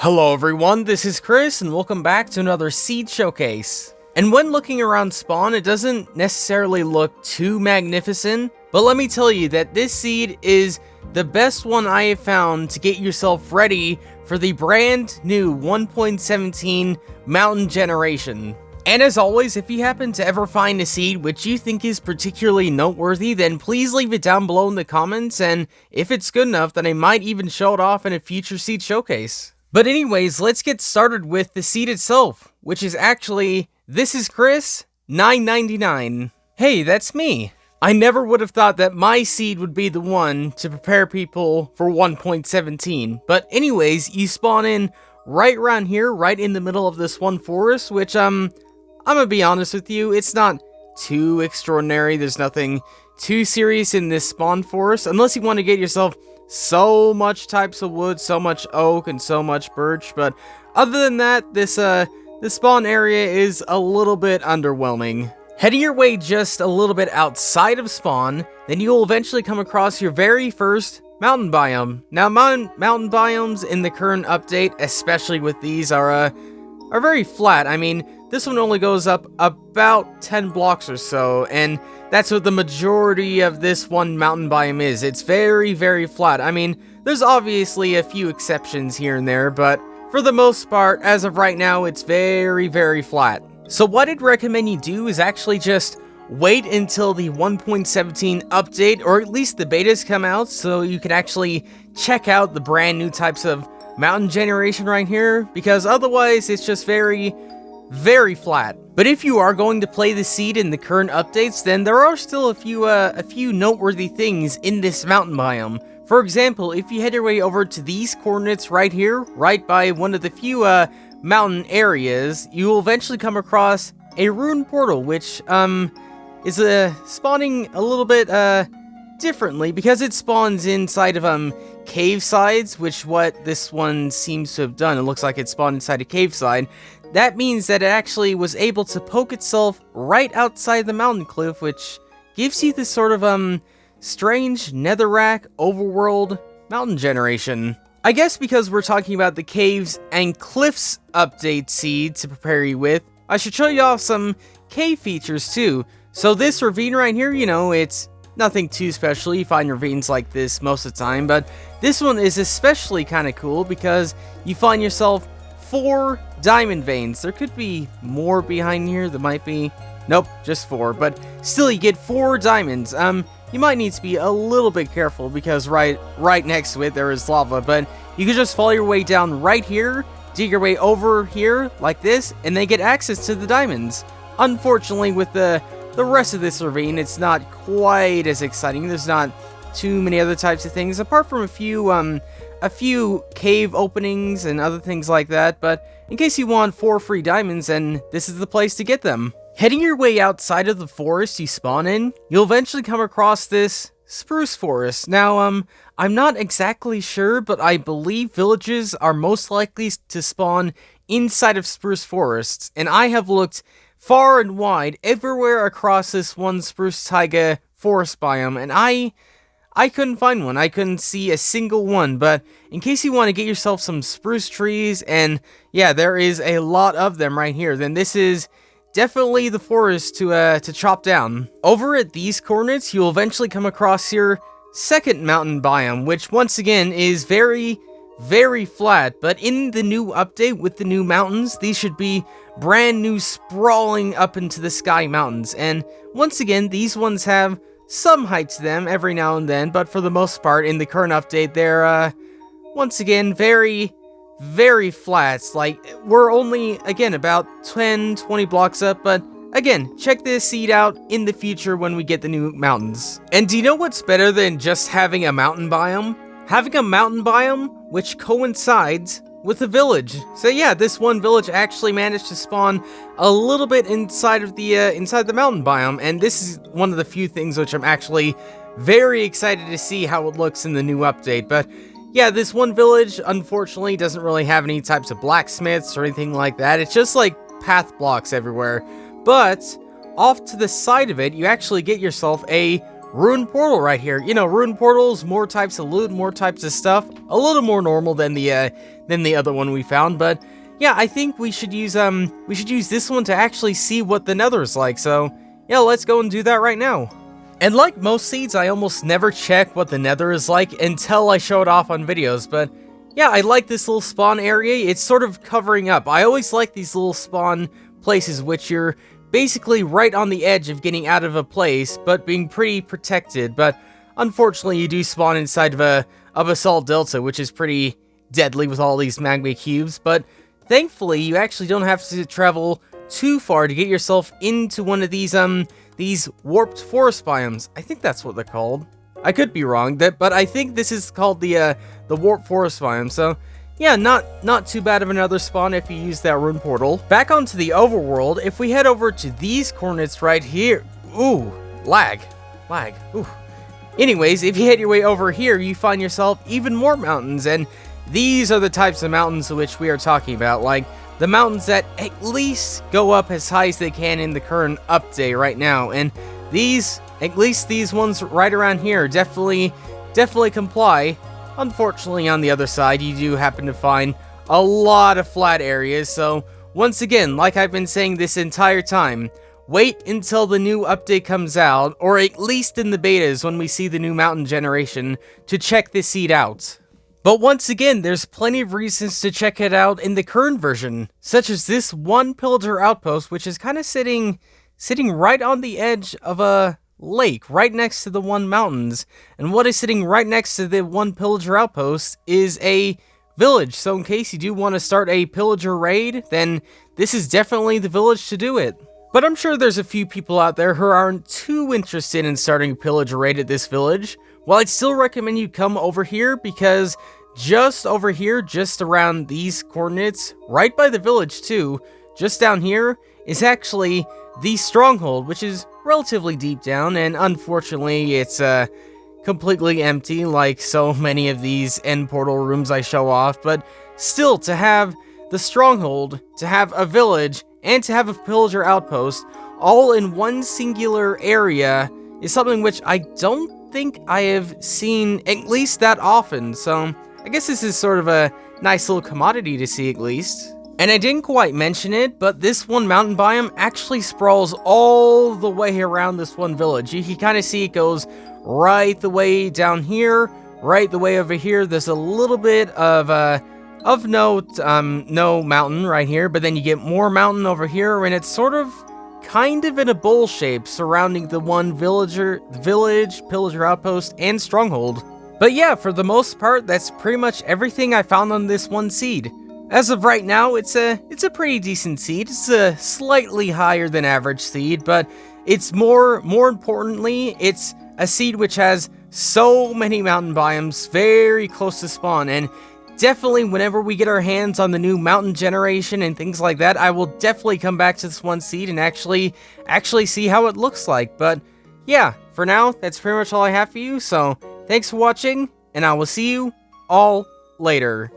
Hello everyone, this is Chris, and welcome back to another seed showcase. And when looking around spawn, it doesn't necessarily look too magnificent, but let me tell you that this seed is the best one I have found to get yourself ready for the brand new 1.17 mountain generation. And as always, if you happen to ever find a seed which you think is particularly noteworthy, then please leave it down below in the comments, and if it's good enough, then I might even show it off in a future seed showcase. But anyways, let's get started with the seed itself, which is actually, this is Chris, 999. Hey, that's me. I never would have thought that my seed would be the one to prepare people for 1.17. But anyways, you spawn in right around here, right in the middle of this one forest, which, I'm gonna be honest with you, it's not too extraordinary. There's nothing too serious in this spawn forest, unless you want to get yourself so much types of wood, so much oak, and so much birch. But other than that, this spawn area is a little bit underwhelming. Heading your way just a little bit outside of spawn, then you'll eventually come across your very first mountain biome. Now, mountain biomes in the current update, especially with these, are very flat. I mean, this one only goes up about 10 blocks or so, and that's what the majority of this one mountain biome is. It's very, very flat. I mean, there's obviously a few exceptions here and there, but for the most part, as of right now, it's very, very flat. So what I'd recommend you do is actually just wait until the 1.17 update, or at least the betas come out, so you can actually check out the brand new types of mountain generation right here, because otherwise it's just very, very flat. But if you are going to play the seed in the current updates, then there are still a few noteworthy things in this mountain biome. For example, if you head your way over to these coordinates right here, right by one of the few mountain areas, you will eventually come across a rune portal, which is spawning a little bit differently, because it spawns inside of cave sides, which what this one seems to have done. It looks like it spawned inside a cave side. That means that it actually was able to poke itself right outside the mountain cliff, which gives you this sort of strange netherrack overworld mountain generation. I guess because we're talking about the caves and cliffs update seed to prepare you with, I should show you off some cave features too. So this ravine right here, you know, it's nothing too special. You find ravines like this most of the time, but this one is especially kind of cool because you find yourself 4 diamond veins. There could be more behind here. There might be. Nope, just 4. But still, you get 4 diamonds. You might need to be a little bit careful because right next to it there is lava. But you can just follow your way down right here, dig your way over here like this, and then get access to the diamonds. Unfortunately, with the rest of this ravine, it's not quite as exciting. There's not too many other types of things apart from a few cave openings and other things like that. But in case you want 4 free diamonds, then this is the place to get them. Heading your way outside of the forest you spawn in, you'll eventually come across this spruce forest. Now, I'm not exactly sure, but I believe villages are most likely to spawn inside of spruce forests, and I have looked far and wide everywhere across this one spruce taiga forest biome, and I couldn't find one. I couldn't see a single one. But in case you want to get yourself some spruce trees, and yeah, there is a lot of them right here, then this is definitely the forest to chop down. Over at these coordinates, you'll eventually come across your second mountain biome, which once again is very, very flat. But in the new update with the new mountains, these should be brand new sprawling up into the sky mountains. And once again, these ones have some height to them every now and then, but for the most part, in the current update, they're, once again, very, very flat. Like, we're only, again, about 10-20 blocks up, but again, check this seed out in the future when we get the new mountains. And do you know what's better than just having a mountain biome? Having a mountain biome which coincides with a village. So yeah, this one village actually managed to spawn a little bit inside of the mountain biome, and this is one of the few things which I'm actually very excited to see how it looks in the new update. But yeah, this one village unfortunately doesn't really have any types of blacksmiths or anything like that. It's just like path blocks everywhere. But off to the side of it, you actually get yourself a ruined portal right here. You know, ruined portals, more types of loot, more types of stuff. A little more normal than the other one we found, but yeah, I think we should use this one to actually see what the nether is like. So yeah, let's go and do that right now. And like most seeds, I almost never check what the nether is like until I show it off on videos, but yeah, I like this little spawn area. It's sort of covering up. I always like these little spawn places which you're basically right on the edge of getting out of a place, but being pretty protected. But unfortunately, you do spawn inside of a basalt delta, which is pretty deadly with all these magma cubes. But thankfully, you actually don't have to travel too far to get yourself into one of these warped forest biomes. I think that's what they're called. I could be wrong, but I think this is called the warped forest biome. So yeah, not too bad of another spawn if you use that rune portal. Back onto the overworld, if we head over to these coordinates right here. Ooh, lag. Ooh. Anyways, if you head your way over here, you find yourself even more mountains, and these are the types of mountains which we are talking about, like the mountains that at least go up as high as they can in the current update right now. And these, at least these ones right around here, definitely comply. Unfortunately, on the other side, you do happen to find a lot of flat areas, so once again, like I've been saying this entire time, wait until the new update comes out, or at least in the betas when we see the new mountain generation, to check this seed out. But once again, there's plenty of reasons to check it out in the current version, such as this one pillager outpost, which is kind of sitting right on the edge of a lake, right next to the one mountains. And what is sitting right next to the one pillager outpost is a village. So in case you do want to start a pillager raid, then this is definitely the village to do it. But I'm sure there's a few people out there who aren't too interested in starting a pillager raid at this village. Well, I'd still recommend you come over here, because just over here, just around these coordinates, right by the village too, just down here, is actually the stronghold, which is relatively deep down, and unfortunately it's completely empty like so many of these end portal rooms I show off. But still, to have the stronghold, to have a village, and to have a pillager outpost all in one singular area is something which I don't think I have seen at least that often. So I guess this is sort of a nice little commodity to see, at least. And I didn't quite mention it, but this one mountain biome actually sprawls all the way around this one village. You can kind of see it goes right the way down here, right the way over here. There's a little bit of no mountain right here, but then you get more mountain over here, and it's sort of kind of in a bowl shape surrounding the one village, pillager outpost, and stronghold. But yeah, for the most part, that's pretty much everything I found on this one seed. As of right now, it's a pretty decent seed. It's a slightly higher than average seed, but it's more importantly, it's a seed which has so many mountain biomes very close to spawn. And definitely, whenever we get our hands on the new mountain generation and things like that, I will definitely come back to this one seed and actually see how it looks like. But yeah, for now, that's pretty much all I have for you. So thanks for watching, and I will see you all later.